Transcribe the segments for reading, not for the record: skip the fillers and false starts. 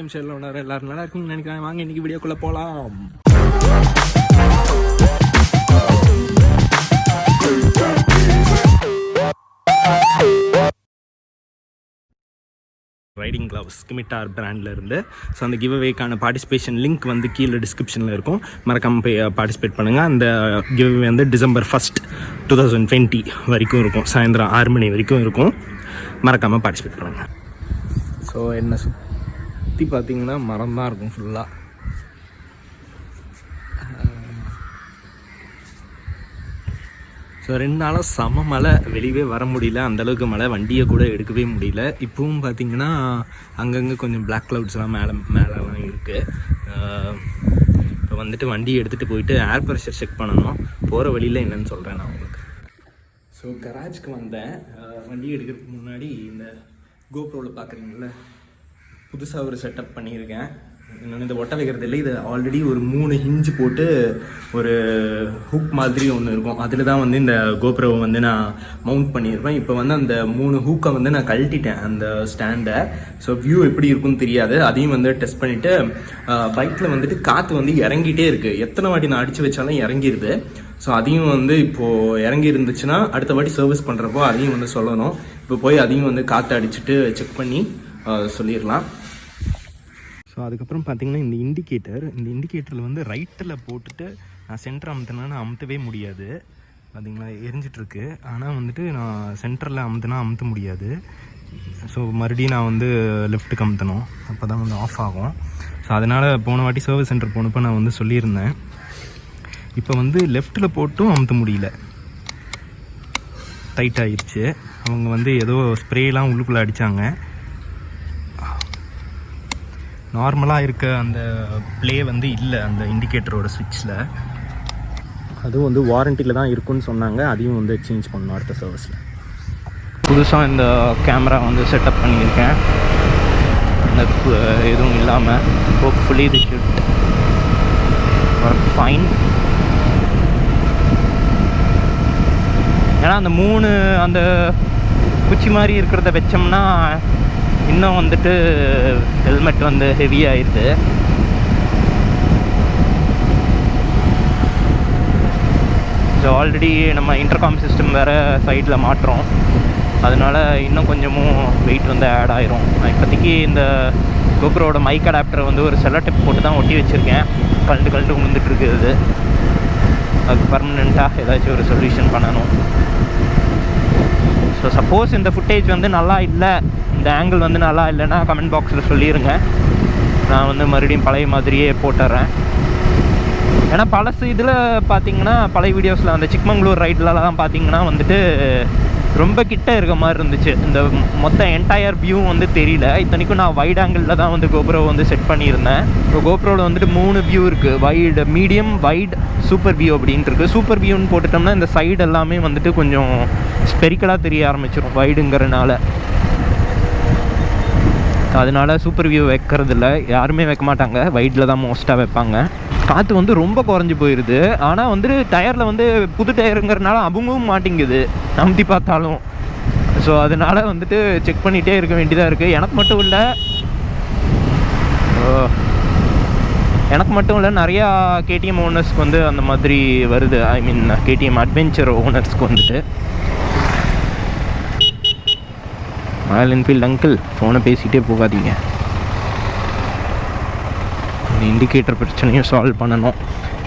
KTM ஷேரில் ஒன்று எல்லாரும் நல்லா இருக்குன்னு நினைக்கிறேன். வாங்க இன்றைக்கி வீடியோக்குள்ளே போகலாம். ரைடிங் கிளவ்ஸ் கிமிட்டார் பிராண்டில் இருந்து. ஸோ அந்த கிவ் அவேக்கான பார்ட்டிசிபேஷன் லிங்க் வந்து கீழே டிஸ்கிரிப்ஷனில் இருக்கும். மறக்காமல் போய் பார்ட்டிசிபேட் பண்ணுங்கள். அந்த கிவ் அவே வந்து December 1st, 2020 வரைக்கும் இருக்கும். சாயந்தரம் 6 மணி வரைக்கும் இருக்கும். மறக்காமல் பார்ட்டிசிபேட் பண்ணுங்கள். ஸோ என்ன சுற்றி பார்த்தீங்கன்னா மரம் தான் இருக்கும் ஃபுல்லாக. ஸோ 2 நாளாக செம மழை, வெளியவே வர முடியல. அந்தளவுக்கு மழை, வண்டியை கூட எடுக்கவே முடியல. இப்போவும் பார்த்திங்கன்னா அங்கங்கே கொஞ்சம் பிளாக் க்ளவுட்ஸ்லாம் மேலெலாம் இருக்குது. இப்போ வந்துட்டு வண்டியை எடுத்துகிட்டு போயிட்டு ஏர் ப்ரெஷர் செக் பண்ணணும். போகிற வழியில் என்னென்னு சொல்கிறேன் நான் உங்களுக்கு. ஸோ கராஜ்க்கு வந்தேன். வண்டி எடுக்கிறதுக்கு முன்னாடி இந்த கோப்ரோவில் பார்க்குறீங்கள, புதுசாக ஒரு செட்டப் பண்ணியிருக்கேன். நான் இந்த ஒட்ட வைக்கிறது இல்லை, இது ஆல்ரெடி ஒரு 3 ஹிஞ்சு போட்டு ஒரு ஹூக் மாதிரி ஒன்று இருக்கும். அதில் தான் வந்து இந்த கோப்ரோவை வந்து நான் மவுண்ட் பண்ணியிருப்பேன். இப்போ வந்து அந்த 3 ஹூக்கை வந்து நான் கழட்டிட்டேன் அந்த ஸ்டாண்டை. ஸோ வியூ எப்படி இருக்குன்னு தெரியாது, அதையும் வந்து டெஸ்ட் பண்ணிவிட்டு பைக்கில் வந்துட்டு காற்று வந்து இறங்கிட்டே இருக்குது. எத்தனை வாட்டி நான் அடித்து வச்சாலும் இறங்கிடுது. ஸோ அதையும் வந்து இப்போது இறங்கி இருந்துச்சுன்னா அடுத்த வாட்டி சர்வீஸ் பண்ணுறப்போ அதையும் வந்து சொல்லணும். இப்போ போய் அதையும் வந்து காற்று அடிச்சுட்டு செக் பண்ணி சொல்லிடலாம். ஸோ அதுக்கப்புறம் பார்த்திங்கன்னா இந்த இண்டிகேட்டரில் வந்து ரைட்டில் போட்டுட்டு நான் சென்டர் அமுத்தினா அமுத்தவே முடியாது. பார்த்திங்களா எரிஞ்சிட்ருக்கு. ஆனால் வந்துட்டு நான் சென்டரில் அமுத்த முடியாது. ஸோ மறுபடியும் நான் வந்து லெஃப்ட்டுக்கு அமுத்தணும், அப்போ தான் வந்து ஆஃப் ஆகும். ஸோ அதனால் போன வாட்டி சர்வீஸ் சென்டர் போனப்போ நான் வந்து சொல்லியிருந்தேன். இப்போ வந்து லெஃப்ட்டில் போட்டும் அமுத்த முடியல, டைட் ஆகிடுச்சு. அவங்க வந்து ஏதோ ஸ்ப்ரேலாம் உள்ளுக்குள்ளே அடித்தாங்க. நார்மலாக இருக்க அந்த ப்ளே வந்து இல்லை அந்த இண்டிகேட்டரோட ஸ்விட்சில். அதுவும் வந்து வாரண்டியில் தான் இருக்குன்னு சொன்னாங்க. அதையும் வந்து சேஞ்ச் பண்ணணும் அடுத்த சர்வீஸில். புதுசாக இந்த கேமரா வந்து செட்டப் பண்ணியிருக்கேன், அந்த எதுவும் இல்லாமல். Hopefully they should work fine. ஏன்னா அந்த 3 அந்த குச்சி மாதிரி இருக்கிறத வச்சோம்னா இன்னும் வந்துட்டு ஹெல்மெட் வந்து ஹெவி ஆயிடுது. ஸோ ஆல்ரெடி நம்ம இன்டர்காம் சிஸ்டம் வேறு சைடில் மாட்டுறோம். அதனால் இன்னும் கொஞ்சமும் வெயிட் வந்து ஆட் ஆயிரும். நான் இப்போதைக்கு இந்த கோப்ரோட மைக் அடாப்டரை வந்து ஒரு செல்லோ டேப் போட்டு தான் ஒட்டி வச்சுருக்கேன். கழண்டு விழுந்துட்டுருக்குது. அதுக்கு பர்மனெண்ட்டாக ஏதாச்சும் ஒரு சொல்யூஷன் பண்ணணும். ஸோ சப்போஸ் இந்த ஃபுட்டேஜ் வந்து நல்லா இல்லை, இந்த ஆங்கிள் வந்து நல்லா இல்லைன்னா கமெண்ட் பாக்ஸில் சொல்லிடுங்க. நான் வந்து மறுபடியும் பழைய மாதிரியே போட்டுறேன். ஏன்னா பழசு இதில் பார்த்தீங்கன்னா பழைய வீடியோஸில் அந்த சிக்மங்களூர் ரைட்லலாம் பார்த்தீங்கன்னா வந்துட்டு ரொம்ப கிட்ட இருக்க மாதிரி இருந்துச்சு. இந்த மொத்த என்டையர் வியூ வந்து தெரியல. இத்தனைக்கும் நான் வைட் ஆங்கிளில் தான் வந்து கோப்ரோ வந்து செட் பண்ணியிருந்தேன். இப்போ கோப்ரோவில் வந்துட்டு 3 வியூ இருக்குது, wide, medium, wide, super view அப்படின்ட்டு இருக்குது. சூப்பர் வியூன்னு போட்டுட்டோம்னா இந்த சைடு எல்லாமே வந்துட்டு கொஞ்சம் ஸ்பெரிக்கலாக தெரிய ஆரம்பிச்சிடும் வைடுங்கிறனால. அதனால சூப்பர் வியூ வைக்கிறதில்ல, யாருமே வைக்க மாட்டாங்க, வைடில் தான் மோஸ்ட்டாக வைப்பாங்க. காற்று வந்து ரொம்ப குறைஞ்சி போயிடுது. ஆனால் வந்துட்டு டயரில் வந்து புது டயருங்கிறனால அமுங்கவும் மாட்டேங்குது நம்பி பார்த்தாலும். ஸோ அதனால் வந்துட்டு செக் பண்ணிகிட்டே இருக்க வேண்டியதாக இருக்குது. எனக்கு மட்டும் இல்லை நிறையா KTM ஓனர்ஸ்க்கு வந்து அந்த மாதிரி வருது. ஐ மீன் KTM Adventure ஓனர்ஸ்க்கு வந்துட்டு. ராயல் என்ஃபீல்டு அங்கிள், ஃபோனை பேசிகிட்டே போகாதீங்க. இண்டிகேட்டர் பிரச்சனையும் சால்வ் பண்ணணும்.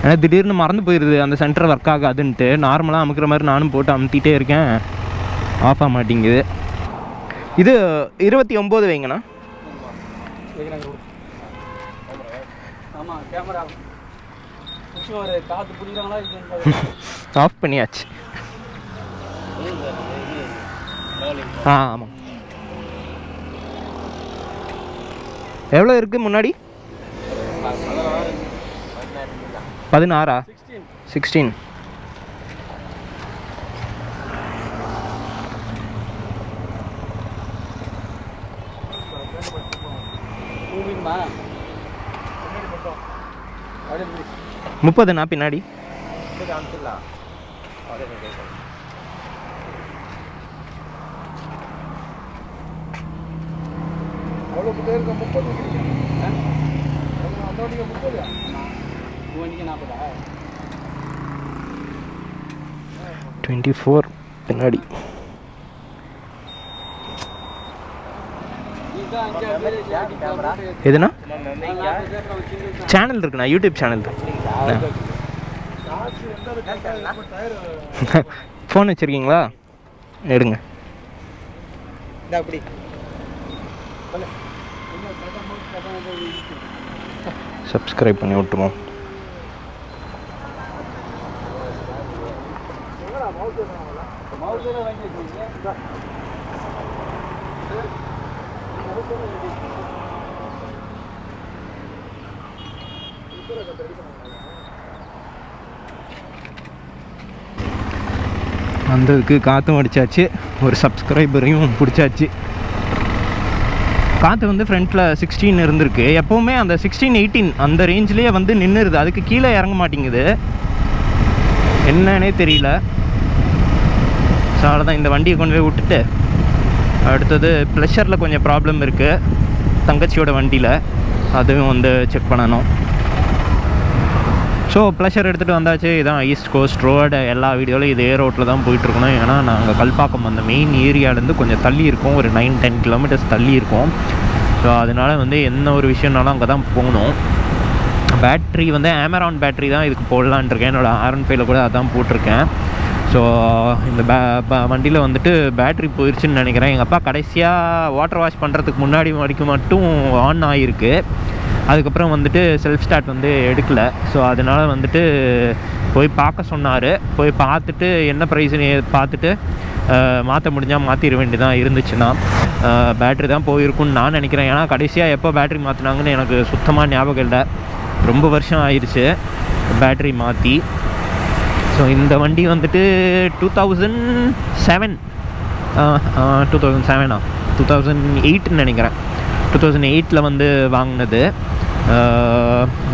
ஏன்னா திடீர்னு மறந்து போயிடுது அந்த சென்டர் ஒர்க் ஆகாதுன்ட்டு. நார்மலாக அமுக்கிற மாதிரி நானும் போட்டு அமுத்திட்டே இருக்கேன், ஆஃப் ஆக மாட்டேங்குது. இது 29 வைங்கண்ணா. ஆஃப் பண்ணியாச்சு. ஆமாம். எவ்வளோ இருக்குது முன்னாடி? 16 16. முப்பதுண்ணா பின்னாடி. $24 பின்னாடி. எதுனா சேனல் இருக்குண்ணா, யூடியூப் சேனல் இருக்கு. ஃபோன் வச்சுருக்கீங்களா? எடுங்க. சப்ஸ்கிரைப் பண்ணி விட்டுருவோம். வந்ததுக்கு காற்றும் அடித்தாச்சு, ஒரு சப்ஸ்கிரைபரையும் பிடிச்சாச்சு. காற்று வந்து ஃப்ரண்ட்டில் 16 இருந்திருக்கு. எப்போவுமே அந்த 16-18 அந்த ரேஞ்சிலேயே வந்து நின்றுருது, அதுக்கு கீழே இறங்க மாட்டேங்குது, என்னன்னே தெரியல. ஸோ அவ்வளோதான், இந்த வண்டியை கொண்டு போய் விட்டுட்டு அடுத்தது ப்ளஷரில் கொஞ்சம் ப்ராப்ளம் இருக்குது தங்கச்சியோட வண்டியில், அதுவும் வந்து செக் பண்ணணும். ஸோ ப்ளஷர் எடுத்துகிட்டு வந்தாச்சு. இதான் ஈஸ்ட் கோஸ்ட் ரோடு. எல்லா வீடியோவிலும் இதே ரோட்டில் தான் போயிட்டுருக்கணும். ஏன்னா நாங்கள் கல்பாக்கம் அந்த மெயின் ஏரியாவிலேருந்து கொஞ்சம் தள்ளி இருக்கோம், ஒரு 9-10 கிலோமீட்டர்ஸ் தள்ளி இருக்கோம். ஸோ அதனால் வந்து என்ன ஒரு விஷயம்னாலும் அங்கே தான் போகணும். பேட்ரி வந்து ஆமரான் பேட்ரி தான் இதுக்கு போடலான் இருக்கேன். என்னோடய R15 கூட அதான் போட்டிருக்கேன். ஸோ இந்த வண்டியில் வந்துட்டு பேட்ரி போயிடுச்சுன்னு நினைக்கிறேன். எங்கள் அப்பா கடைசியாக வாட்டர் வாஷ் பண்ணுறதுக்கு முன்னாடி வரைக்கும் மட்டும் ஆன் ஆகிருக்கு. அதுக்கப்புறம் வந்துட்டு செல்ஃப் ஸ்டார்ட் வந்து எடுக்கலை. ஸோ அதனால் வந்துட்டு போய் பார்க்க சொன்னார். போய் பார்த்துட்டு என்ன ப்ரைஸ்னு பார்த்துட்டு மாற்ற முடிஞ்சால் மாற்றிட வேண்டியதான். இருந்துச்சுன்னா பேட்ரி தான் போயிருக்குன்னு நான் நினைக்கிறேன். ஏன்னா கடைசியாக எப்போ பேட்ரி மாற்றினாங்கன்னு எனக்கு சுத்தமாக ஞாபகம் இல்லை, ரொம்ப வருஷம் ஆயிடுச்சு பேட்ரி மாற்றி. ஸோ இந்த வண்டி வந்துட்டு 2007 2008 நினைக்கிறேன். 2008 வந்து வாங்கினது.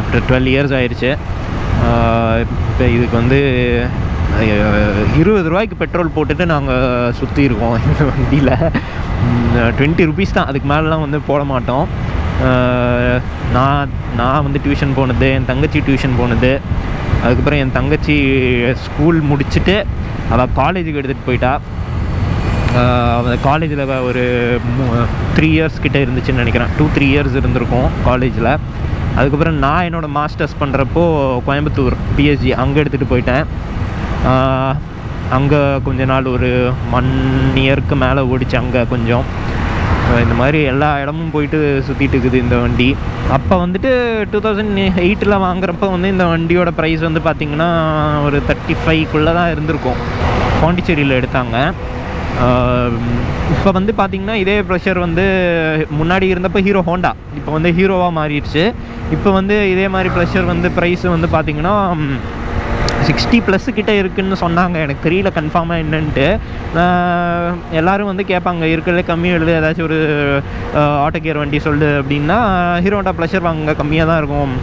இப்போ 12 இயர்ஸ் ஆயிடுச்சு. இப்போ இதுக்கு வந்து 20 ரூபாய்க்கு பெட்ரோல் போட்டுட்டு நாங்கள் சுற்றி இருக்கோம் இந்த வண்டியில். 20 ருபீஸ் தான், அதுக்கு மேலெலாம் வந்து போட மாட்டோம். நான் வந்து டியூஷன் போனது, என் தங்கச்சி டியூஷன் போனது, அதுக்கப்புறம் என் தங்கச்சி ஸ்கூல் முடிச்சுட்டு அவள் காலேஜுக்கு எடுத்துகிட்டு போயிட்டா. காலேஜில் ஒரு 3 இயர்ஸ் கிட்டே இருந்துச்சுன்னு நினைக்கிறேன். 2-3 இயர்ஸ் இருந்திருக்கும் காலேஜில். அதுக்கப்புறம் நான் என்னோடய மாஸ்டர்ஸ் பண்ணுறப்போ கோயம்புத்தூர் பிஎஸ்ஜி அங்கே எடுத்துகிட்டு போயிட்டேன். அங்கே கொஞ்ச நாள் ஒரு 1 இயருக்கு மேலே ஓடிச்சு அங்கே கொஞ்சம். இந்த மாதிரி எல்லா இடமும் போயிட்டு சுற்றிட்டு இருக்குது இந்த வண்டி. அப்போ வந்துட்டு 2008 வாங்குறப்போ வந்து இந்த வண்டியோட ப்ரைஸ் வந்து பார்த்திங்கன்னா ஒரு 35க்குள்ளே தான் இருந்திருக்கும். பாண்டிச்சேரியில் எடுத்தாங்க. இப்போ வந்து பார்த்திங்கன்னா இதே ப்ரெஷர் வந்து முன்னாடி இருந்தப்போ ஹீரோ ஹோண்டா, இப்போ வந்து ஹீரோவாக மாறிடுச்சு. இப்போ வந்து இதே மாதிரி ப்ரெஷர் வந்து ப்ரைஸ் வந்து பார்த்திங்கன்னா 60+ கிட்டே இருக்குதுன்னு சொன்னாங்க. எனக்கு தெரியல கன்ஃபார்மாக என்னன்ட்டு. எல்லோரும் வந்து கேட்பாங்க இருக்கிறதுலே கம்மியாக எழுது ஏதாச்சும் ஒரு ஆட்டோ கியர் வண்டி சொல்லு அப்படின்னா ஹீரோ ஹோண்டா ப்ளஷர் வாங்க கம்மியாக தான் இருக்கும்.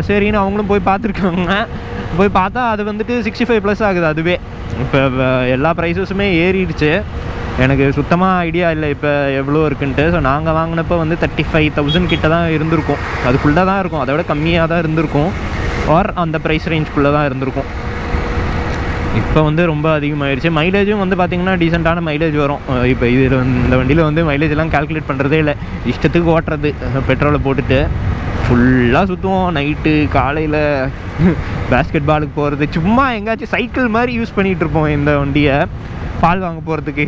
சரின்னு அவங்களும் போய் பார்த்துருக்காங்க. போய் பார்த்தா அது வந்துட்டு 65+ ஆகுது அதுவே. இப்போ எல்லா ப்ரைஸஸுமே ஏறிடுச்சு. எனக்கு சுத்தமாக ஐடியா இல்லை இப்போ எவ்வளோ இருக்குன்ட்டு. ஸோ நாங்கள் வாங்கினப்போ வந்து 35,000 கிட்ட தான் இருந்திருக்கும், அதுக்குள்ளே தான் இருக்கும், அதை விட கம்மியாக தான் இருந்திருக்கும், ஆர் அந்த ப்ரைஸ் ரேஞ்சுக்குள்ளே தான் இருந்திருக்கும். இப்போ வந்து ரொம்ப அதிகமாகிடுச்சு. மைலேஜும் வந்து பார்த்திங்கன்னா டீசெண்டான மைலேஜ் வரும். இப்போ இதில் இந்த வண்டியில் வந்து மைலேஜெல்லாம் கால்குலேட் பண்ணுறதே இல்லை, இஷ்டத்துக்கு ஓட்டுறது. பெட்ரோலை போட்டுட்டு ஃபுல்லாக சுற்றுவோம். நைட்டு காலையில் பேஸ்கெட் பாலுக்கு போகிறது, சும்மா எங்கேயாச்சும் சைக்கிள் மாதிரி யூஸ் பண்ணிகிட்ருப்போம் இந்த வண்டியை. பால் வாங்க போகிறதுக்கு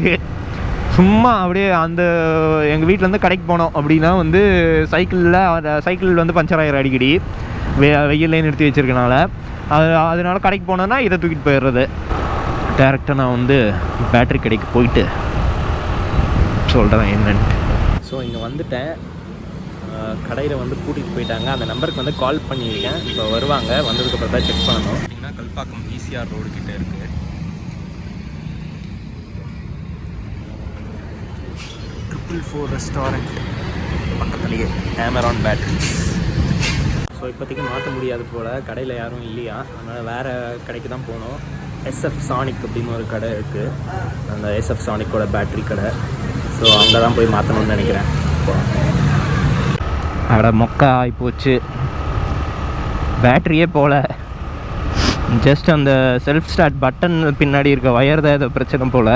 சும்மா அப்படியே அந்த எங்கள் வீட்டிலேருந்து கடைக்கு போனோம் அப்படின்னா வந்து சைக்கிள் வந்து பஞ்சர் ஆகிற அடிக்கடி வெயிலே நிறுத்தி வச்சுருக்கனால. அதனால கடைக்கு போனோன்னா இதை தூக்கிட்டு போயிடுறது. டேரெக்டாக நான் வந்து பேட்ரி கடைக்கு போயிட்டு சொல்கிறேன் என்னன்ட்டு. ஸோ இங்கே வந்துட்டேன். கடையில் வந்து கூட்டிகிட்டு போயிட்டாங்க. அந்த நம்பருக்கு வந்து கால் பண்ணியிருக்கேன். இப்போ வருவாங்க, வந்ததுக்கப்புறம் தான் செக் பண்ணணும். அப்படின்னா கல்பாக்கம் VCR ரோடு கிட்டே இருக்குது. 444 ரெஸ்டாரண்ட் பக்கத்துலேயே ஆமரான் பேட்ரி. ஸோ இப்போதைக்கு மாற்ற முடியாது போல், கடையில் யாரும் இல்லையா, அதனால் வேறு கடைக்கு தான் போகணும். SF சானிக் அப்படின்னு ஒரு கடை இருக்குது, அந்த SF சானிக்கோட பேட்ரி கடை. ஸோ அங்கே தான் போய் மாற்றணும்னு நினைக்கிறேன். அட மொக்கா ஆகிப்போச்சு, பேட்ரியே போகல. ஜஸ்ட் அந்த செல்ஃப் ஸ்டார்ட் பட்டன் பின்னாடி இருக்க ஒயர் தான் ஏதோ பிரச்சனை போல்.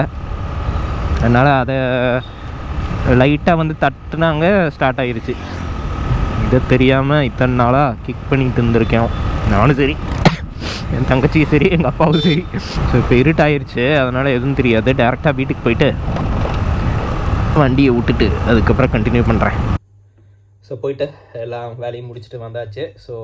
அதனால் அதை லைட்டாக வந்து தட்டுனாங்க, ஸ்டார்ட் ஆகிருச்சு. இதை தெரியாமல் இத்தனை நாளாக கிக் பண்ணிட்டு இருந்திருக்கேன் நானும் சரி, என் தங்கச்சியும் சரி, எங்கள் அப்பாவும் சரி. ஸோ இப்போ இருட்டாயிருச்சு, அதனால் எதுவும் தெரியாது. டேரெக்டாக வீட்டுக்கு போயிட்டு வண்டியை விட்டுட்டு அதுக்கப்புறம் கண்டினியூ பண்ணுறேன். ஸோ போயிட்டு எல்லாம் வேலையும் முடிச்சுட்டு வந்தாச்சு. ஸோ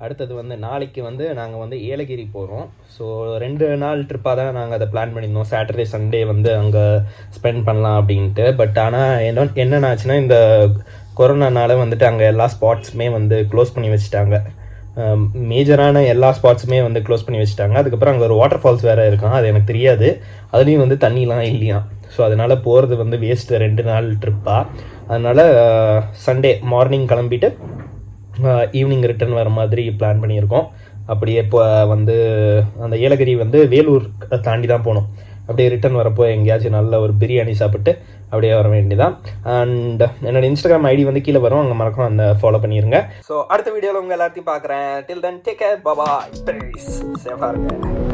அடுத்தது வந்து நாளைக்கு வந்து நாங்கள் வந்து ஏலகிரி போகிறோம். ஸோ 2 நாள் ட்ரிப்பாக தான் நாங்கள் அதை பிளான் பண்ணியிருந்தோம். சாட்டர்டே சண்டே வந்து அங்கே ஸ்பெண்ட் பண்ணலாம் அப்படின்ட்டு. பட் ஆனால் என்னென்ன ஆச்சுன்னா, இந்த கொரோனானால வந்துட்டு அங்கே எல்லா ஸ்பாட்ஸுமே வந்து க்ளோஸ் பண்ணி வச்சுட்டாங்க. மேஜரான எல்லா ஸ்பாட்ஸுமே வந்து க்ளோஸ் பண்ணி வச்சுட்டாங்க. அதுக்கப்புறம் அங்கே ஒரு வாட்டர் ஃபால்ஸ் வேறு இருக்கான், அது எனக்கு தெரியாது. அதுலேயும் வந்து தண்ணிலாம் இல்லையா. ஸோ அதனால் போகிறது வந்து வேஸ்ட்டு 2 நாள் ட்ரிப்பாக. அதனால் சண்டே மார்னிங் கிளம்பிட்டு ஈவினிங் ரிட்டர்ன் வர மாதிரி பிளான் பண்ணியிருக்கோம். அப்படியே இப்போ வந்து அந்த ஏலகிரி வந்து வேலூர் தாண்டி தான் போகணும். அப்படியே ரிட்டர்ன் வரப்போ எங்கேயாச்சும் நல்ல ஒரு பிரியாணி சாப்பிட்டு அப்படியே வர வேண்டியதான். அண்ட் என்னோடய இன்ஸ்டாகிராம் ஐடி வந்து கீழே வரும், அங்கே மறக்காம அந்த ஃபாலோ பண்ணிடுங்க. ஸோ அடுத்த வீடியோவில் உங்கள் எல்லாத்தையும் பார்க்குறேன். டில் தென் டேக் கேர், பாய், சேஃபாக இருங்க.